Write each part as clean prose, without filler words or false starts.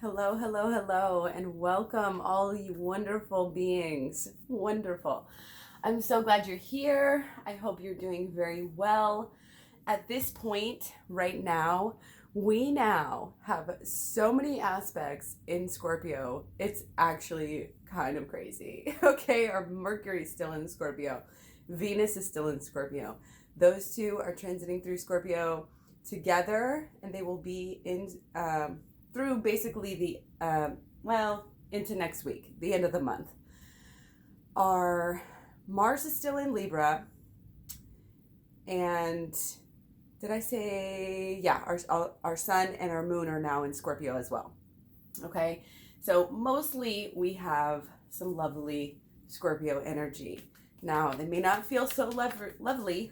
Hello, hello, hello, and welcome all you wonderful beings. Wonderful. I'm so glad you're here. I hope you're doing very well. At this point, right now, we now have so many aspects in Scorpio. It's actually kind of crazy. Okay, our Mercury is still in Scorpio, Venus is still in Scorpio. Those two are transiting through Scorpio together, and they will be in through basically into next week, the end of the month. Our Mars is still in Libra, and did I say, yeah, our sun and our moon are now in Scorpio as well. Okay, so mostly we have some lovely Scorpio energy. Now, they may not feel so lovely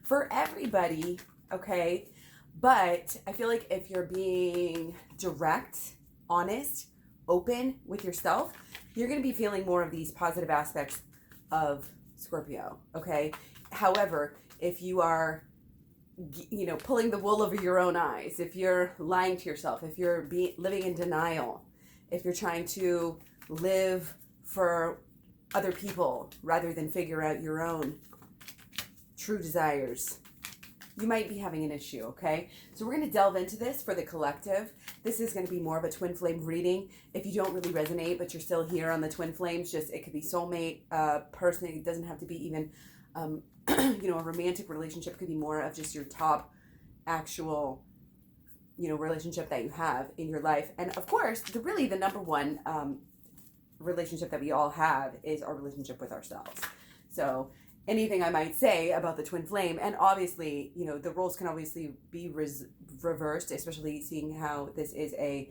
for everybody, okay? But I feel like if you're being direct, honest, open with yourself, you're going to be feeling more of these positive aspects of Scorpio, okay? However, if you are, pulling the wool over your own eyes, if you're lying to yourself, if you're living in denial, if you're trying to live for other people rather than figure out your own true desires, you might be having an issue, okay? So we're going to delve into this for the collective. This is going to be more of a twin flame reading. If you don't really resonate, but you're still here on the twin flames, it could be soulmate, person. It doesn't have to be even, a romantic relationship. It could be more of just your top actual, relationship that you have in your life. And of course, the number one relationship that we all have is our relationship with ourselves. So anything I might say about the twin flame, and obviously, the roles can obviously be reversed, especially seeing how this is a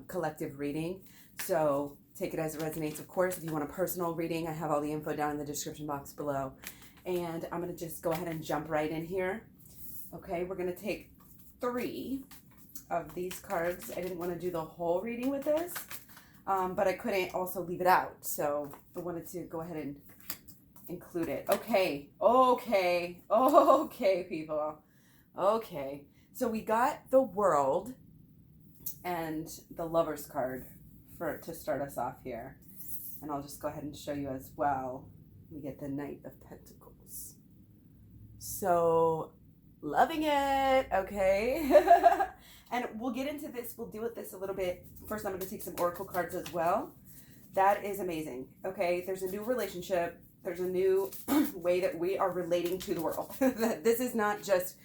collective reading. So take it as it resonates, of course. If you want a personal reading, I have all the info down in the description box below. And I'm going to just go ahead and jump right in here. Okay, we're going to take 3 of these cards. I didn't want to do the whole reading with this, but I couldn't also leave it out. So I wanted to go ahead and include it. Okay, people. Okay, so we got the World and the Lover's card to start us off here. And I'll just go ahead and show you as well. We get the Knight of Pentacles. So, loving it, okay? And we'll get into this. We'll deal with this a little bit. First, I'm going to take some Oracle cards as well. That is amazing, okay? There's a new relationship. There's a new way that we are relating to the world. This is not just,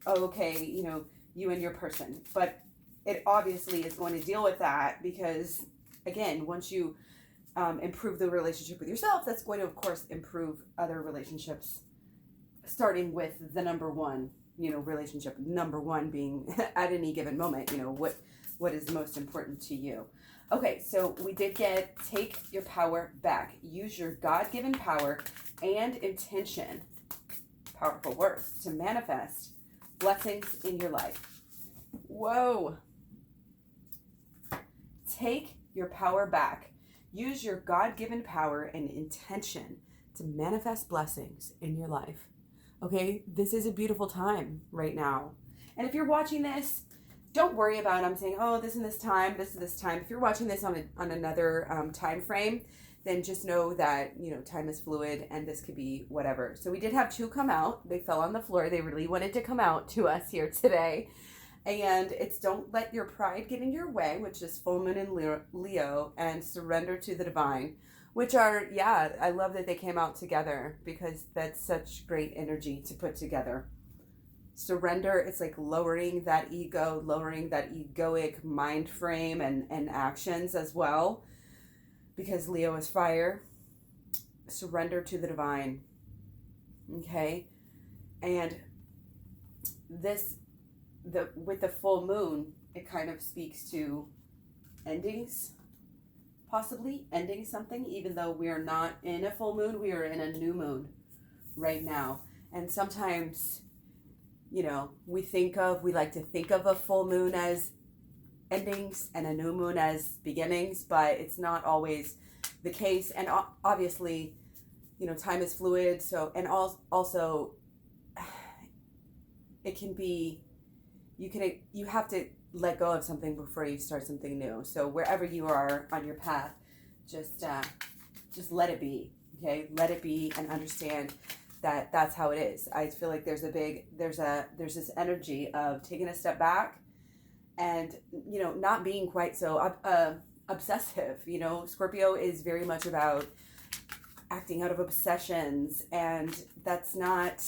you and your person. But it obviously is going to deal with that because, again, once you improve the relationship with yourself, that's going to, of course, improve other relationships, starting with the number one, relationship. Number one being at any given moment, what is most important to you. Okay, so we did get take your power back. Use your God-given power and intention, powerful words, to manifest blessings in your life. Whoa. Take your power back. Use your God-given power and intention to manifest blessings in your life. Okay, this is a beautiful time right now. And if you're watching this, don't worry about I'm saying, this is this time. If you're watching this on another time frame, then just know that, time is fluid and this could be whatever. So we did have 2 come out. They fell on the floor. They really wanted to come out to us here today. And it's don't let your pride get in your way, which is full moon in Leo, and surrender to the divine, which are, I love that they came out together because that's such great energy to put together. Surrender, it's like lowering that ego, lowering that egoic mind frame and actions as well, because Leo is fire. Surrender to the divine. Okay? And with the full moon, it kind of speaks to endings, possibly ending something, even though we are not in a full moon, we are in a new moon right now. And sometimes, we like to think of a full moon as endings and a new moon as beginnings, but it's not always the case. And obviously, time is fluid. So, and also it can be, you have to let go of something before you start something new. So wherever you are on your path, just let it be. Okay, let it be, and understand that that's how it is. I feel like there's this energy of taking a step back, and not being quite so obsessive. Scorpio is very much about acting out of obsessions, and that's not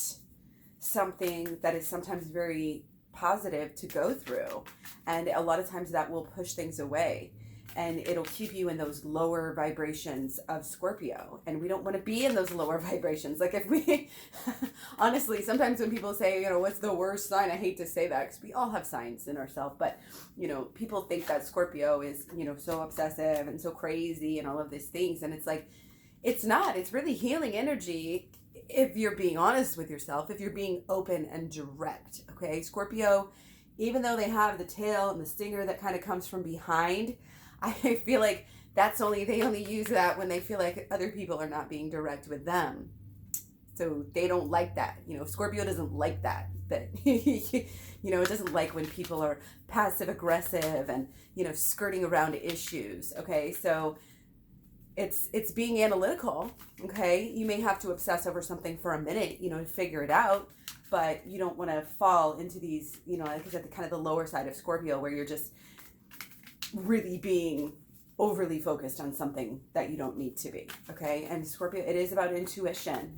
something that is sometimes very positive to go through, and a lot of times that will push things away, and it'll keep you in those lower vibrations of Scorpio, and we don't want to be in those lower vibrations. Like, if we honestly, sometimes when people say, what's the worst sign, I hate to say that because we all have signs in ourselves, but people think that Scorpio is so obsessive and so crazy and all of these things, and it's like, it's not. It's really healing energy if you're being honest with yourself, if you're being open and direct. Okay, Scorpio, even though they have the tail and the stinger that kind of comes from behind, I feel like they only use that when they feel like other people are not being direct with them. So they don't like that. Scorpio doesn't like that. It doesn't like when people are passive aggressive and skirting around issues. Okay, so it's being analytical. Okay, you may have to obsess over something for a minute, to figure it out, but you don't want to fall into these, like I said, the kind of the lower side of Scorpio, where you're just really being overly focused on something that you don't need to be. Okay, and Scorpio, it is about intuition,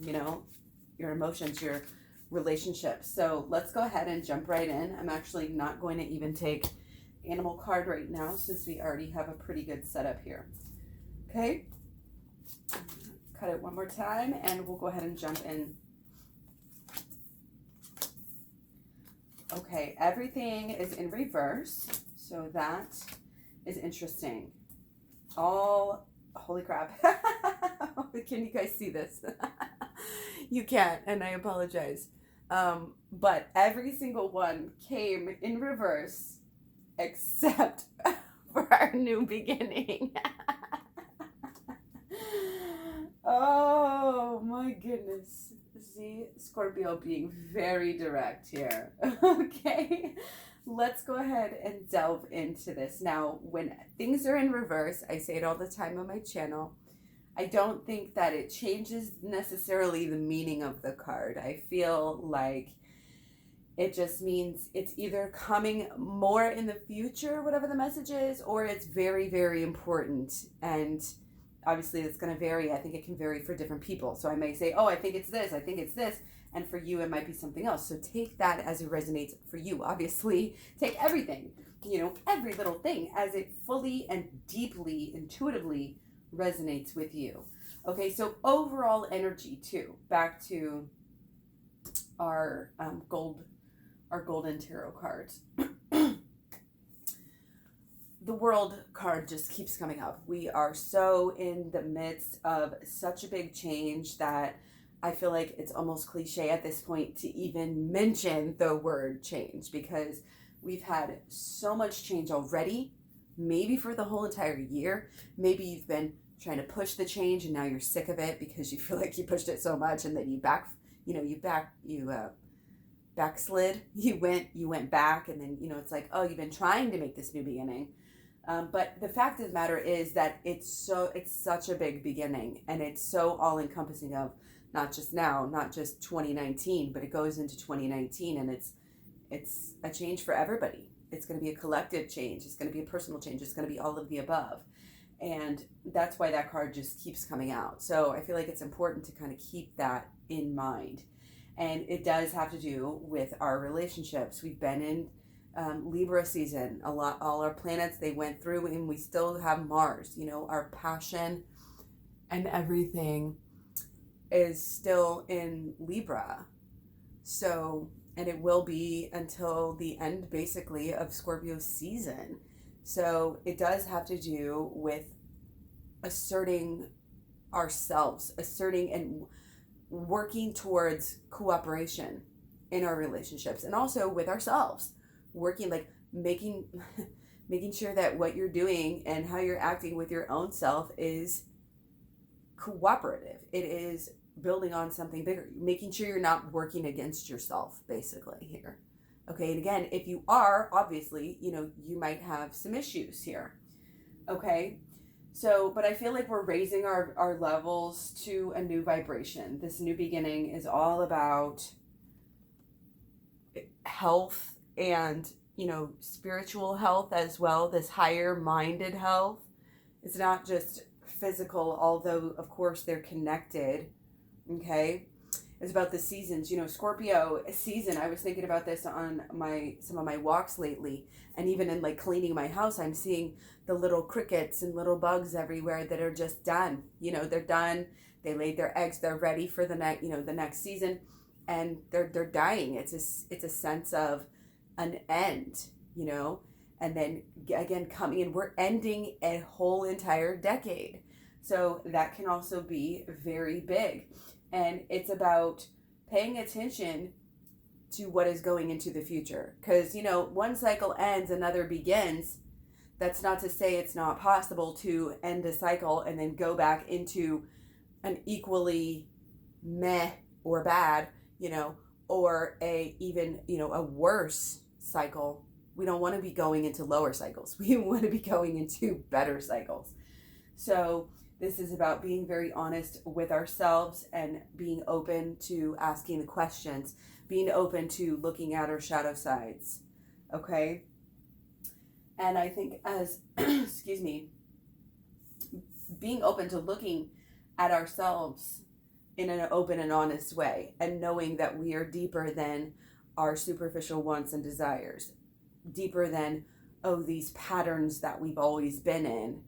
your emotions, your relationships. So let's go ahead and jump right in. I'm actually not going to even take animal card right now, since we already have a pretty good setup here. Okay, cut it one more time, and we'll go ahead and jump in. Okay, everything is in reverse, so that is interesting. Holy crap. Can you guys see this? You can't, and I apologize. But every single one came in reverse, except for our new beginning. Oh my goodness. See, Scorpio being very direct here. Okay, let's go ahead and delve into this. Now, when things are in reverse, I say it all the time on my channel, I don't think that it changes necessarily the meaning of the card. I feel like it just means it's either coming more in the future, whatever the message is, or it's very, very important. And obviously it's going to vary. I think it can vary for different people. So I may say, I think it's this, I think it's this. And for you, it might be something else. So take that as it resonates for you. Obviously, take everything, every little thing as it fully and deeply, intuitively resonates with you. Okay, so overall energy too. Back to our golden tarot cards. The World card just keeps coming up. We are so in the midst of such a big change that I feel like it's almost cliche at this point to even mention the word change, because we've had so much change already, maybe for the whole entire year. Maybe you've been trying to push the change and now you're sick of it because you feel like you pushed it so much, and then you backslid. You went back, and then it's like, you've been trying to make this new beginning. But the fact of the matter is that it's such a big beginning, and it's so all encompassing of not just now, not just 2019, but it goes into 2019, and it's a change for everybody. It's going to be a collective change. It's going to be a personal change. It's going to be all of the above. And that's why that card just keeps coming out. So I feel like it's important to kind of keep that in mind. And it does have to do with our relationships. We've been in Libra season. All our planets, they went through, and we still have Mars. Our passion and everything is still in Libra. So, and it will be until the end, basically, of Scorpio season. So it does have to do with asserting ourselves, asserting and working towards cooperation in our relationships, and also with ourselves, working, like making sure that what you're doing and how you're acting with your own self is cooperative. It is building on something bigger, making sure you're not working against yourself, basically, here. Okay, and again, if you are, obviously, you might have some issues here. Okay, so, but I feel like we're raising our levels to a new vibration. This new beginning is all about health and, spiritual health as well, this higher minded health. It's not just physical, although, of course, they're connected. Okay, it's about the seasons. Scorpio season, I was thinking about this on some of my walks lately, and even in like cleaning my house, I'm seeing the little crickets and little bugs everywhere that are just done. They're done. They laid their eggs. They're ready for the next season, and they're dying. It's a sense of an end. And then again coming in, we're ending a whole entire decade, so that can also be very big. And it's about paying attention to what is going into the future. Because, one cycle ends, another begins. That's not to say it's not possible to end a cycle and then go back into an equally meh or bad, or a worse cycle. We don't want to be going into lower cycles. We want to be going into better cycles. So this is about being very honest with ourselves and being open to asking the questions, being open to looking at our shadow sides. Okay? And I think excuse me, being open to looking at ourselves in an open and honest way, and knowing that we are deeper than our superficial wants and desires, deeper than, these patterns that we've always been in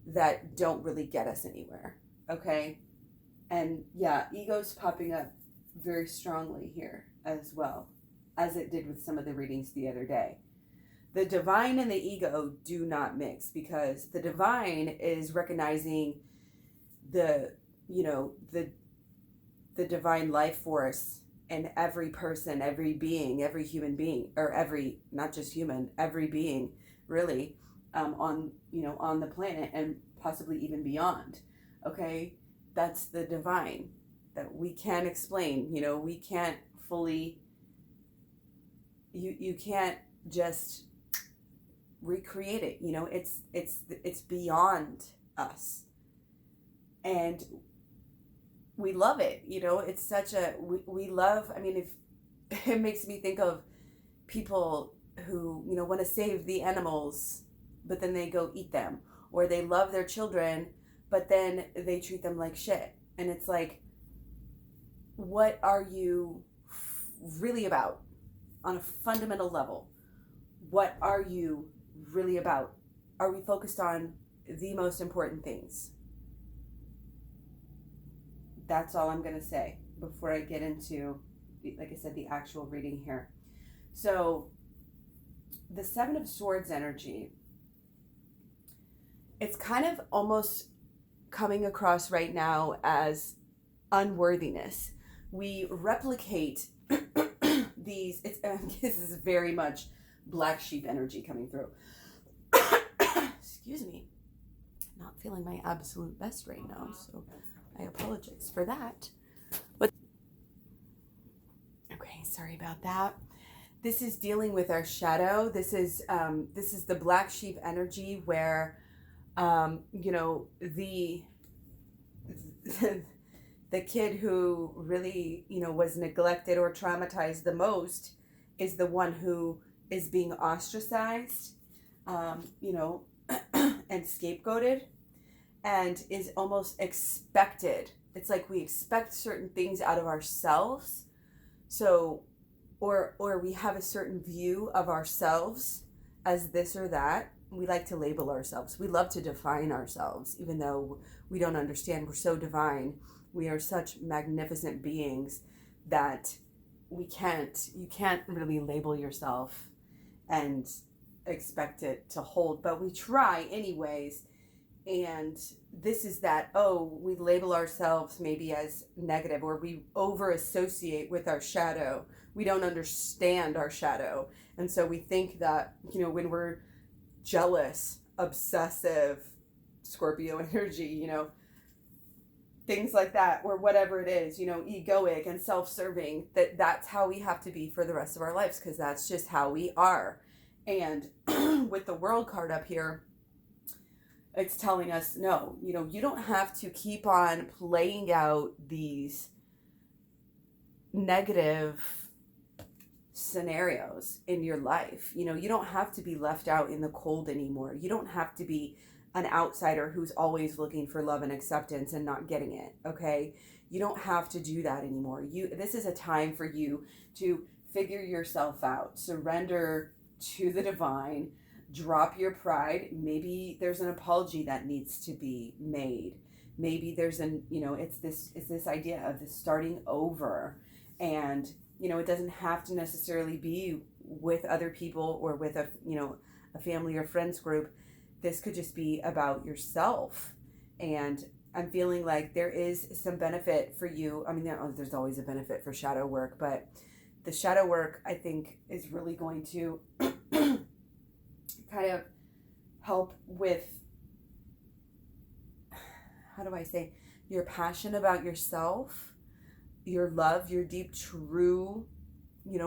that don't really get us anywhere. Okay? And yeah, ego's popping up very strongly here as well, as it did with some of the readings the other day. The divine and the ego do not mix, because the divine is recognizing the divine life force in every person, every being, every human being, or every, not just human, every being really, on the planet, and possibly even beyond. Okay, that's the divine that we can't explain. We can't fully. You can't just recreate it. It's beyond us, and we love it. It's such a we love. I mean, if it makes me think of people who want to save the animals, but then they go eat them, or they love their children, but then they treat them like shit. And it's like, what are you really about on a fundamental level? What are you really about? Are we focused on the most important things? That's all I'm going to say before I get into, like I said, the actual reading here. So the Seven of Swords energy, it's kind of almost coming across right now as unworthiness. We replicate these, this is very much black sheep energy coming through. Excuse me. Not feeling my absolute best right now, so I apologize for that. But okay, sorry about that. This is dealing with our shadow. This is the black sheep energy where the kid who really was neglected or traumatized the most is the one who is being ostracized, and scapegoated, and is almost expected. It's like we expect certain things out of ourselves, so or we have a certain view of ourselves as this or that. We like to label ourselves. We love to define ourselves, even though we don't understand. We're so divine. We are such magnificent beings that you can't really label yourself and expect it to hold, but we try anyways. And this is that, we label ourselves maybe as negative, or we over associate with our shadow. We don't understand our shadow. And so we think that, when we're jealous, obsessive, Scorpio energy, things like that, or whatever it is, egoic and self-serving, that's how we have to be for the rest of our lives, because that's just how we are. And with the world card up here, it's telling us, no, you don't have to keep on playing out these negative scenarios in your life. You don't have to be left out in the cold anymore. You don't have to be an outsider who's always looking for love and acceptance and not getting it, okay? You don't have to do that anymore. This is a time for you to figure yourself out, surrender to the divine, drop your pride. Maybe there's an apology that needs to be made. Maybe there's it's this idea of this starting over. And, it doesn't have to necessarily be with other people or with a family or friends group. This could just be about yourself. And I'm feeling like there is some benefit for you. I mean, there's always a benefit for shadow work, but the shadow work, I think, is really going to kind of help with, how do I say, your passion about yourself, your love, your deep, true,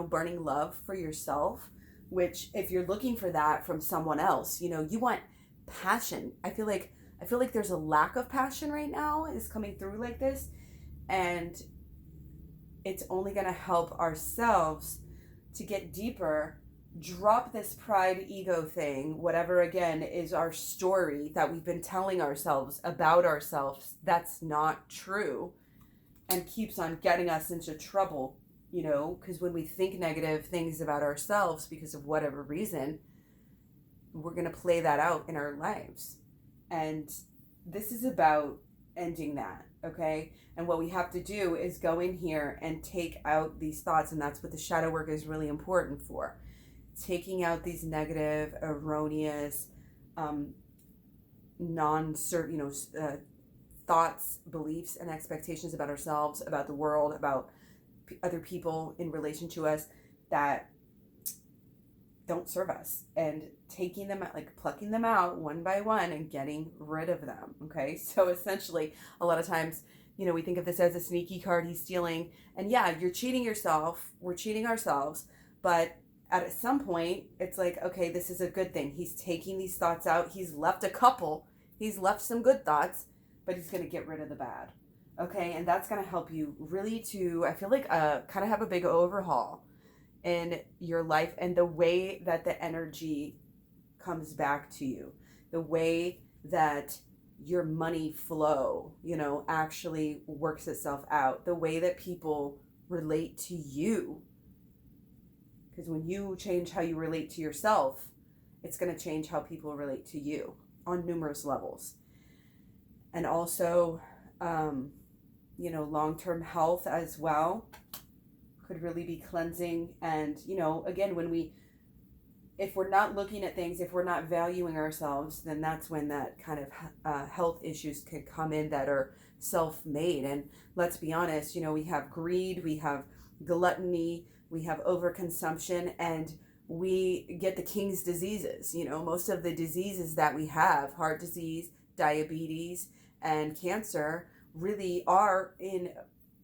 burning love for yourself, which if you're looking for that from someone else, you want passion. I feel like there's a lack of passion right now is coming through like this, and it's only going to help ourselves to get deeper, drop this pride ego thing, whatever again is our story that we've been telling ourselves about ourselves that's not true and keeps on getting us into trouble, because when we think negative things about ourselves because of whatever reason, we're going to play that out in our lives. And this is about ending that, okay? And what we have to do is go in here and take out these thoughts, and that's what the shadow work is really important for. Taking out these negative, erroneous, non-certain, thoughts, beliefs, and expectations about ourselves, about the world, about other people in relation to us that don't serve us, and taking them out, like plucking them out one by one and getting rid of them. Okay, so essentially a lot of times we think of this as a sneaky card, he's stealing, and yeah, you're cheating yourself, we're cheating ourselves, but at some point it's like, okay, this is a good thing, he's taking these thoughts out, he's left some good thoughts, but he's going to get rid of the bad. Okay, and that's going to help you really to, I feel like, kind of have a big overhaul in your life and the way that the energy comes back to you, the way that your money flow, actually works itself out, the way that people relate to you. Because when you change how you relate to yourself, it's going to change how people relate to you on numerous levels. And also, long-term health as well could really be cleansing. And, again, if we're not looking at things, if we're not valuing ourselves, then that's when that kind of health issues can come in that are self-made. And let's be honest, we have greed, we have gluttony, we have overconsumption, and we get the king's diseases. Most of the diseases that we have, heart disease, diabetes, and cancer, really are in,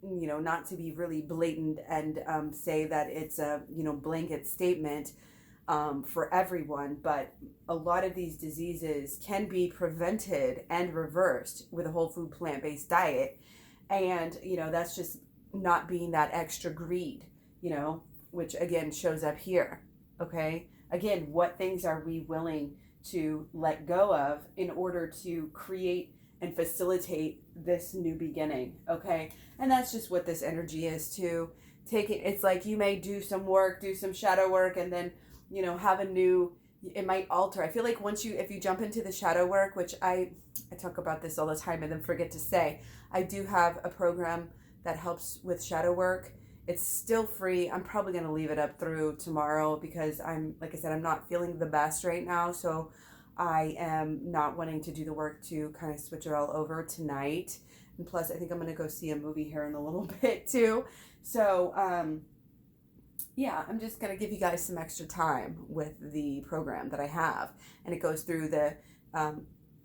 not to be really blatant and say that it's a, blanket statement for everyone, but a lot of these diseases can be prevented and reversed with a whole food plant-based diet. And, that's just not being that extra greed, which again shows up here. Okay. Again, what things are we willing to let go of in order to create and facilitate this new beginning? Okay. And that's just what this energy is too. It's like you may do some work, do some shadow work, and then, have it might alter. I feel like if you jump into the shadow work, which I talk about this all the time and then forget to say, I do have a program that helps with shadow work. It's still free. I'm probably going to leave it up through tomorrow because like I said, I'm not feeling the best right now. So I am not wanting to do the work to kind of switch it all over tonight. And plus, I think I'm going to go see a movie here in a little bit too. So, yeah, I'm just going to give you guys some extra time with the program that I have. And it goes through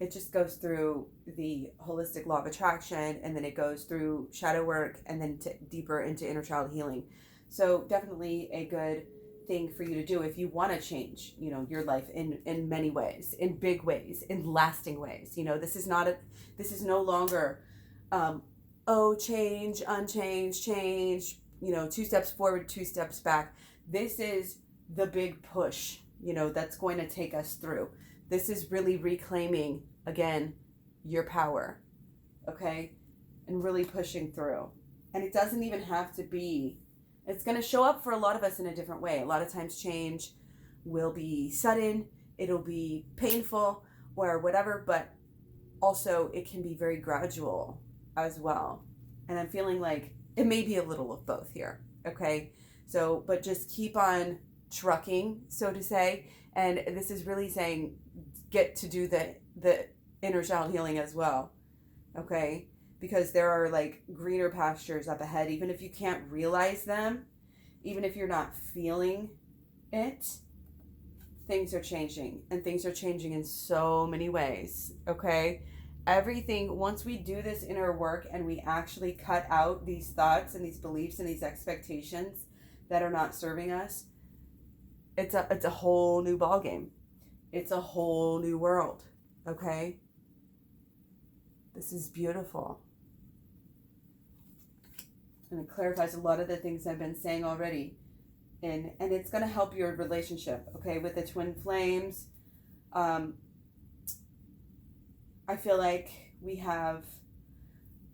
it just goes through the holistic law of attraction, and then it goes through shadow work, and then deeper into inner child healing. So definitely a good thing for you to do if you want to change, your life in many ways, in big ways, in lasting ways. This is no longer, change, unchanged, change, 2 steps forward, 2 steps back. This is the big push, that's going to take us through. This is really reclaiming, again, your power, okay? And really pushing through. And it doesn't even have to be, it's going to show up for a lot of us in a different way. A lot of times change will be sudden, it'll be painful or whatever, but also it can be very gradual as well. And I'm feeling like it may be a little of both here, okay? So, but just keep on trucking, so to say. And this is really saying, get to do the inner child healing as well, okay? Because there are like greener pastures up ahead, even if you can't realize them, even if you're not feeling it, things are changing, and things are changing in so many ways, okay? Everything, once we do this inner work and we actually cut out these thoughts and these beliefs and these expectations that are not serving us, it's a whole new ballgame. It's a whole new world, okay? This is beautiful. And it clarifies a lot of the things I've been saying already. And it's going to help your relationship, okay, with the twin flames. I feel like we have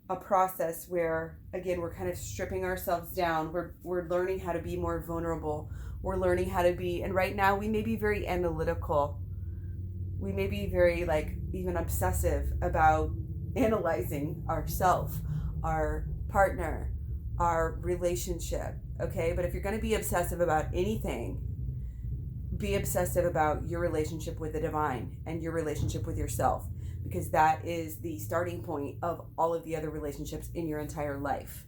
a process where, again, we're kind of stripping ourselves down. We're learning how to be more vulnerable. We're learning how to be, and right now we may be very analytical. We may be very even obsessive about analyzing ourselves, our partner, our relationship, okay? But if you're going to be obsessive about anything, be obsessive about your relationship with the divine and your relationship with yourself, because that is the starting point of all of the other relationships in your entire life,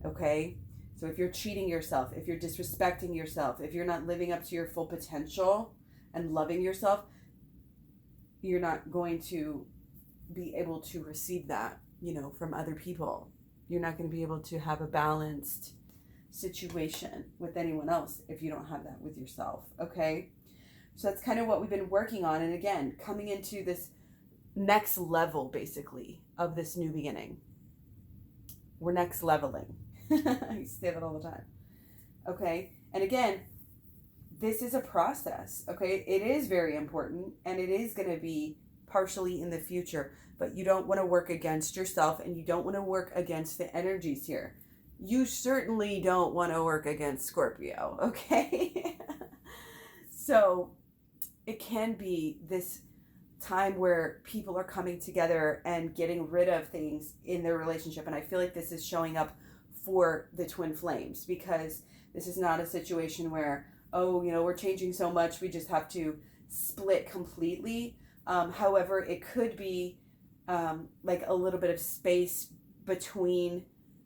okay? So if you're cheating yourself, if you're disrespecting yourself, if you're not living up to your full potential and loving yourself, you're not going to be able to receive that, from other people. You're not going to be able to have a balanced situation with anyone else if you don't have that with yourself, okay? So that's kind of what we've been working on. And again, coming into this next level, basically, of this new beginning. We're next leveling. I say that all the time. Okay? And again, this is a process, okay? It is very important, and it is going to be partially in the future, but you don't want to work against yourself, and you don't want to work against the energies here. You certainly don't want to work against Scorpio, okay? So it can be this time where people are coming together and getting rid of things in their relationship, and I feel like this is showing up for the twin flames, because this is not a situation where, we're changing so much we just have to split completely. However, it could be like a little bit of space between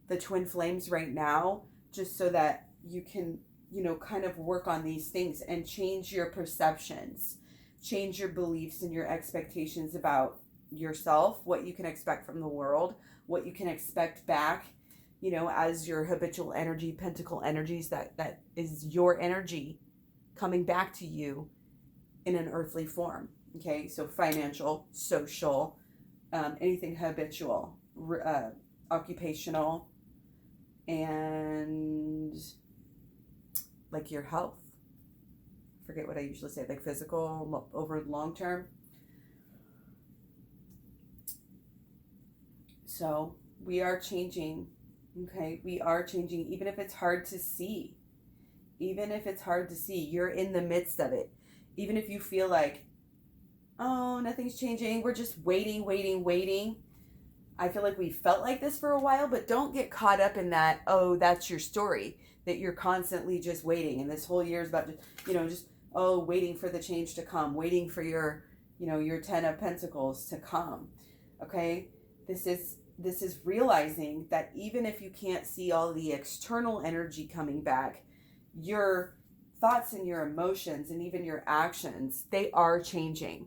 the twin flames right now, just so that you can, kind of work on these things and change your perceptions, change your beliefs and your expectations about yourself, what you can expect from the world, what you can expect back, as your habitual energy, pentacle energies, that is your energy coming back to you in an earthly form. Okay, so financial, social, anything habitual, occupational, and like your health. Forget what I usually say, like physical over long term. So we are changing, okay? We are changing, even if it's hard to see. Even if it's hard to see, you're in the midst of it. Even if you feel like, oh, nothing's changing, we're just waiting. I feel like we felt like this for a while, but don't get caught up in that, that's your story, that you're constantly just waiting. And this whole year is about, waiting for the change to come, waiting for your 10 of Pentacles to come, okay? This is realizing that even if you can't see all the external energy coming back, your thoughts and your emotions and even your actions, they are changing.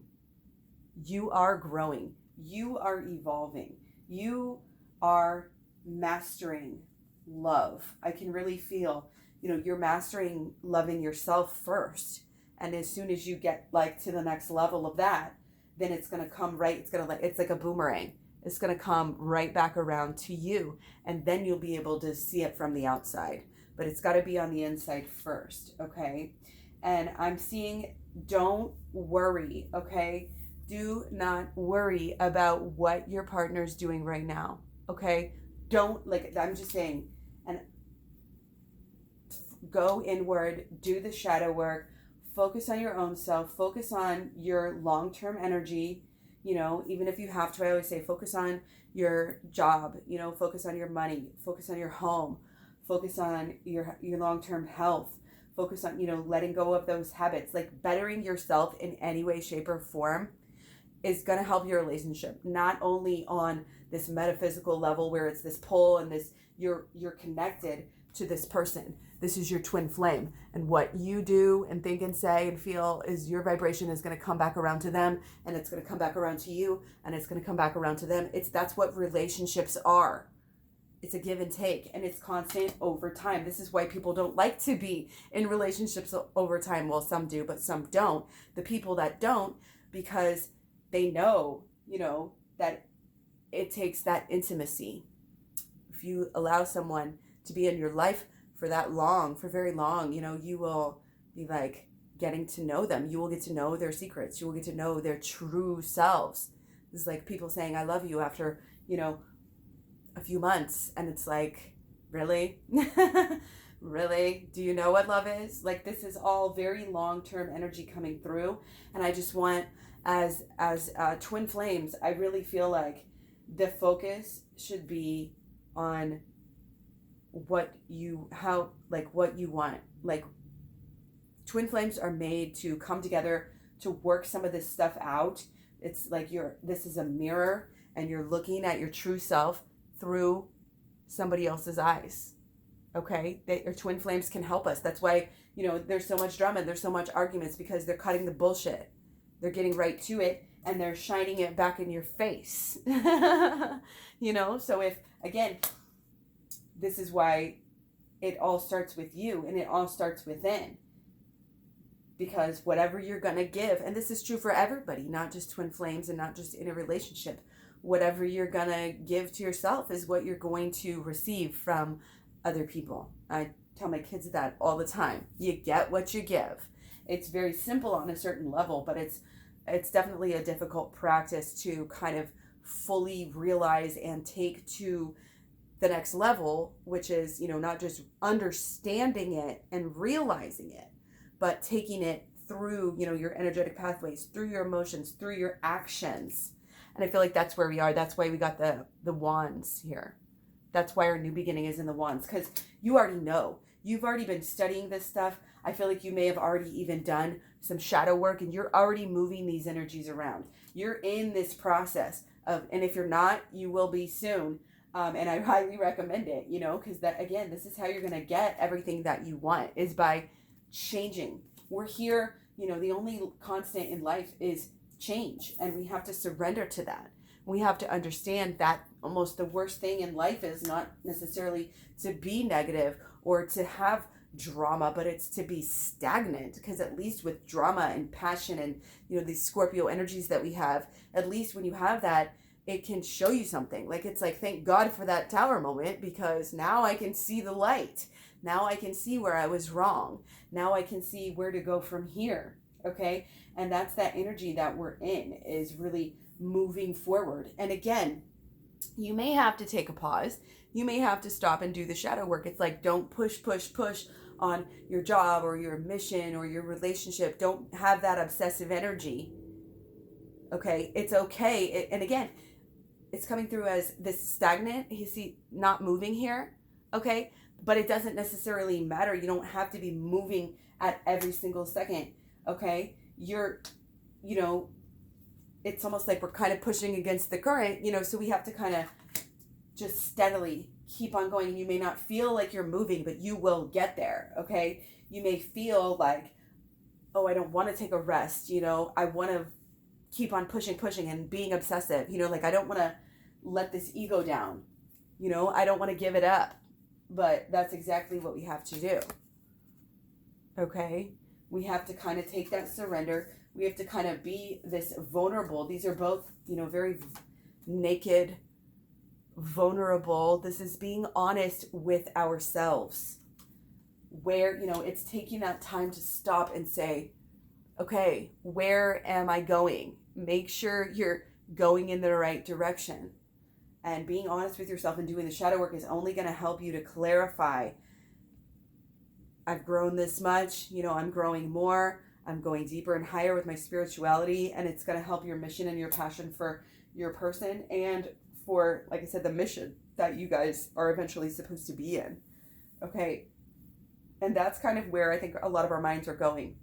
You are growing. You are evolving. You are mastering love. I can really feel, you're mastering loving yourself first. And as soon as you get like to the next level of that, then it's going to come right. It's like a boomerang. It's going to come right back around to you. And then you'll be able to see it from the outside. But it's got to be on the inside first. Okay. And I'm seeing, don't worry. Okay. Do not worry about what your partner's doing right now. Okay. I'm just saying, and go inward, do the shadow work, focus on your own self, focus on your long-term energy. Even if you have to, I always say, focus on your job, focus on your money, focus on your home, focus on your long-term health, focus on, letting go of those habits, like bettering yourself in any way, shape, or form is going to help your relationship, not only on this metaphysical level where it's this pull and this, you're connected to this person. This is your twin flame, and what you do and think and say and feel is your vibration is going to come back around to them, and it's going to come back around to you, and it's going to come back around to them. That's what relationships are. It's a give and take, and it's constant over time. This is why people don't like to be in relationships over time. Well, some do, but some don't. The people that don't, because they know, that it takes that intimacy. If you allow someone to be in your life for that long, for very long, you will be like getting to know them. You will get to know their secrets. You will get to know their true selves. It's like people saying, I love you after, a few months. And it's like, really? Really? Do you know what love is? Like, this is all very long-term energy coming through. And I just want, as twin flames, I really feel like the focus should be on what you want. Like, twin flames are made to come together to work some of this stuff out. It's like this is a mirror, and you're looking at your true self through somebody else's eyes. Okay? Your twin flames can help us. That's why, there's so much drama, there's so much arguments, because they're cutting the bullshit. They're getting right to it, and they're shining it back in your face. So if, again, this is why it all starts with you, and it all starts within. Because whatever you're going to give, and this is true for everybody, not just twin flames and not just in a relationship, whatever you're going to give to yourself is what you're going to receive from other people. I tell my kids that all the time. You get what you give. It's very simple on a certain level, but it's definitely a difficult practice to kind of fully realize and take to the next level, which is, not just understanding it and realizing it, but taking it through, your energetic pathways, through your emotions, through your actions. And I feel like that's where we are. That's why we got the wands here. That's why our new beginning is in the wands, because you already know. You've already been studying this stuff. I feel like you may have already even done some shadow work, and you're already moving these energies around. You're in this process of, and if you're not, you will be soon. And I highly recommend it, because this is how you're going to get everything that you want, is by changing. We're here, the only constant in life is change, and we have to surrender to that. We have to understand that almost the worst thing in life is not necessarily to be negative or to have drama, but it's to be stagnant, because at least with drama and passion and, these Scorpio energies that we have, at least when you have that, it can show you something. Like, it's like, thank God for that tower moment, because now I can see the light. Now I can see where I was wrong. Now I can see where to go from here. Okay. And that's that energy that we're in, is really moving forward. And again, you may have to take a pause. You may have to stop and do the shadow work. It's like, don't push on your job or your mission or your relationship. Don't have that obsessive energy. Okay. It's okay. And again, it's coming through as this stagnant, you see, not moving here. Okay. But it doesn't necessarily matter. You don't have to be moving at every single second. Okay. It's almost like we're kind of pushing against the current, so we have to kind of just steadily keep on going. And you may not feel like you're moving, but you will get there. Okay. You may feel like, oh, I don't want to take a rest. I want to keep on pushing and being obsessive. Like, I don't want to let this ego down. I don't want to give it up. But that's exactly what we have to do. Okay? We have to kind of take that surrender. We have to kind of be this vulnerable. These are both, very naked, vulnerable. This is being honest with ourselves. Where, it's taking that time to stop and say, okay, where am I going? Make sure you're going in the right direction. And being honest with yourself and doing the shadow work is only going to help you to clarify. I've grown this much, I'm growing more. I'm going deeper and higher with my spirituality, and it's going to help your mission and your passion for your person and for, like I said, the mission that you guys are eventually supposed to be in. Okay. And that's kind of where I think a lot of our minds are going.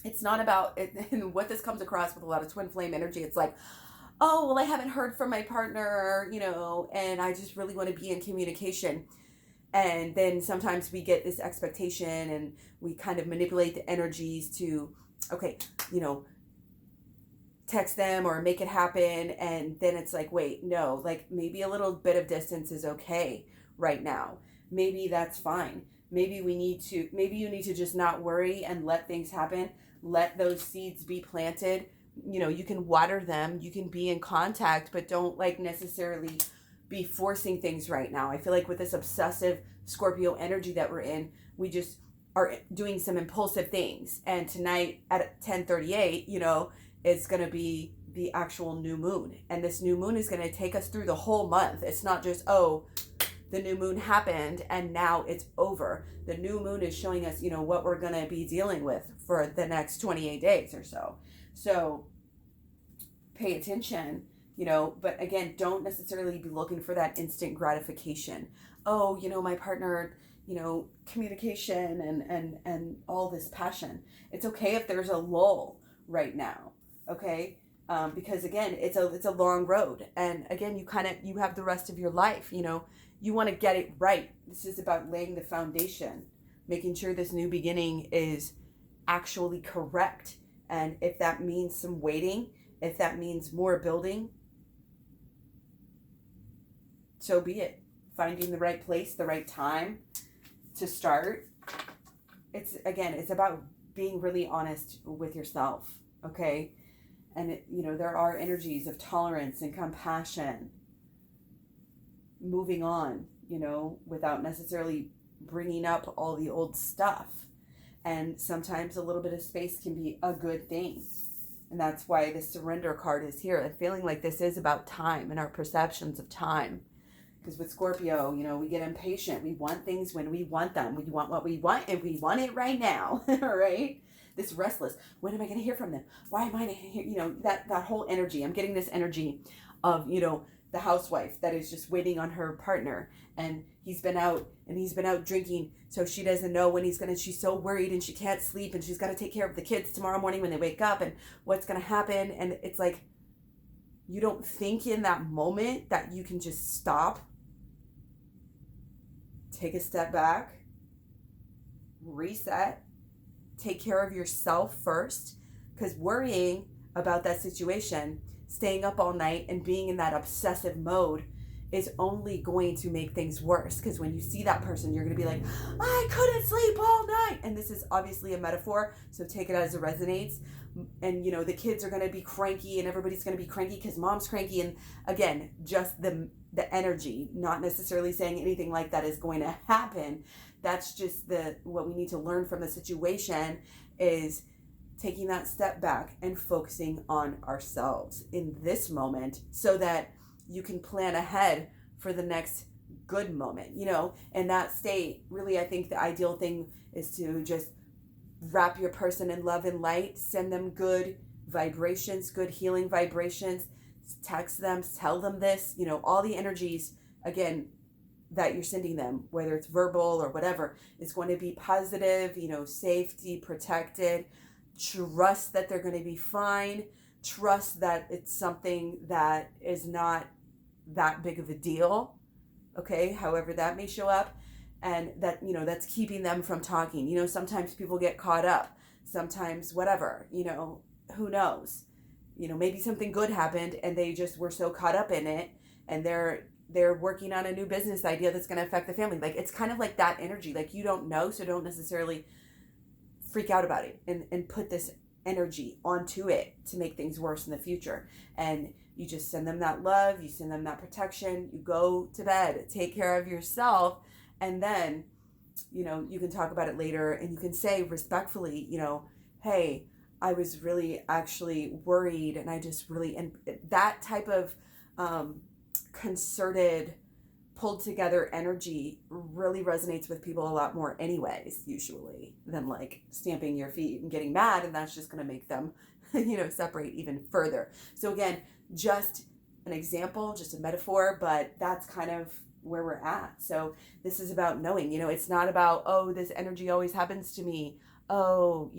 It's not about it, and what this comes across with a lot of twin flame energy. It's like, oh, well, I haven't heard from my partner, and I just really want to be in communication. And then sometimes we get this expectation and we kind of manipulate the energies to, okay, text them or make it happen. And then it's like, wait, no, like maybe a little bit of distance is okay right now. Maybe that's fine. Maybe you need to just not worry and let things happen. Let those seeds be planted. You can water them, you can be in contact, but don't necessarily be forcing things right now. I feel like with this obsessive Scorpio energy that we're in, we just are doing some impulsive things. And tonight at 10:38, it's going to be the actual new moon. And this new moon is going to take us through the whole month. It's not just, oh, the new moon happened and now it's over. The new moon is showing us, what we're going to be dealing with for the next 28 days or so. So pay attention, but again, don't necessarily be looking for that instant gratification. Oh, my partner, communication and all this passion. It's okay if there's a lull right now. Okay. Because again, it's a long road. And again, you have the rest of your life, you want to get it right. This is about laying the foundation, making sure this new beginning is actually correct. And if that means some waiting, if that means more building, so be it. Finding the right place, the right time to start. It's about being really honest with yourself, okay? And there are energies of tolerance and compassion, moving on, without necessarily bringing up all the old stuff. And sometimes a little bit of space can be a good thing. And that's why the surrender card is here. I'm feeling like this is about time and our perceptions of time. Because with Scorpio, we get impatient. We want things when we want them. We want what we want, and we want it right now, all right? This restless. When am I going to hear from them? Why am I going to hear, that whole energy. I'm getting this energy of, the housewife that is just waiting on her partner, and he's been out drinking, so she doesn't know when she's so worried and she can't sleep, and she's got to take care of the kids tomorrow morning when they wake up, and what's going to happen. And it's like, you don't think in that moment that you can just stop, take a step back, reset, take care of yourself first, because worrying about that situation, staying up all night and being in that obsessive mode is only going to make things worse. Because when you see that person, you're going to be like, I couldn't sleep all night. And this is obviously a metaphor, so take it as it resonates. And, the kids are going to be cranky, and everybody's going to be cranky because mom's cranky. And again, just the energy, not necessarily saying anything like that is going to happen. That's just what we need to learn from the situation is taking that step back and focusing on ourselves in this moment so that you can plan ahead for the next good moment, in that state. Really, I think the ideal thing is to just wrap your person in love and light, send them good vibrations, good healing vibrations, text them, tell them this, all the energies, again, that you're sending them, whether it's verbal or whatever, is going to be positive, safety, protected. Trust that they're going to be fine. Trust that it's something that is not that big of a deal. Okay, however that may show up. And that, that's keeping them from talking. Sometimes people get caught up. Sometimes whatever, who knows? maybe something good happened and they just were so caught up in it, and they're working on a new business idea that's going to affect the family. Like, it's kind of like that energy. Like, you don't know, so don't necessarily freak out about it and put this energy onto it to make things worse in the future. And you just send them that love, you send them that protection, you go to bed, take care of yourself, and then, you can talk about it later, and you can say respectfully, hey, I was really actually worried, and I just really, and that type of concerted, pulled together energy really resonates with people a lot more anyways, usually, than like stamping your feet and getting mad, and that's just going to make them separate even further. So again, just an example, just a metaphor, but that's kind of where we're at. So this is about knowing, it's not about, oh, this energy always happens to me, oh,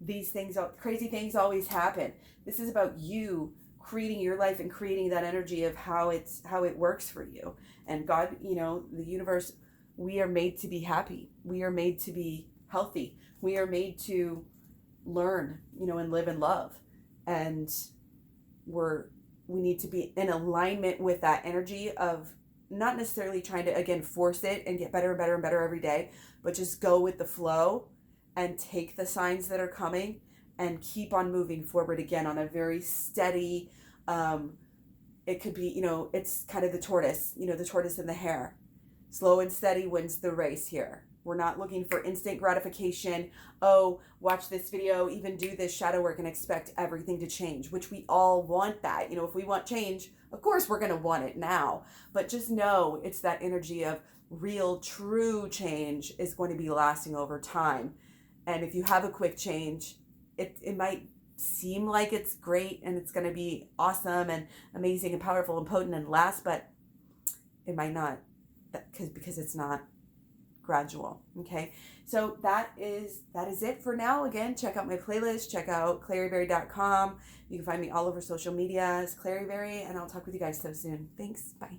these things, crazy things always happen. This is about you creating your life and creating that energy of how it works for you. And God, the universe, we are made to be happy. We are made to be healthy. We are made to learn, and live and love. And we need to be in alignment with that energy of not necessarily trying to, again, force it and get better and better and better every day, but just go with the flow and take the signs that are coming and keep on moving forward, again, on a very steady, it could be, it's kind of the tortoise, the tortoise and the hare. Slow and steady wins the race here. We're not looking for instant gratification. Oh, watch this video, even do this shadow work and expect everything to change, which we all want that. If we want change, of course we're going to want it now. But just know it's that energy of real, true change is going to be lasting over time. And if you have a quick change, it might seem like it's great and it's going to be awesome and amazing and powerful and potent and last, but it might not, because it's not gradual. Okay, so that is it for now. Again, check out my playlist, check out KlaireeBerry.com. You can find me all over social media as KlaireeBerry, and I'll talk with you guys so soon. Thanks. Bye.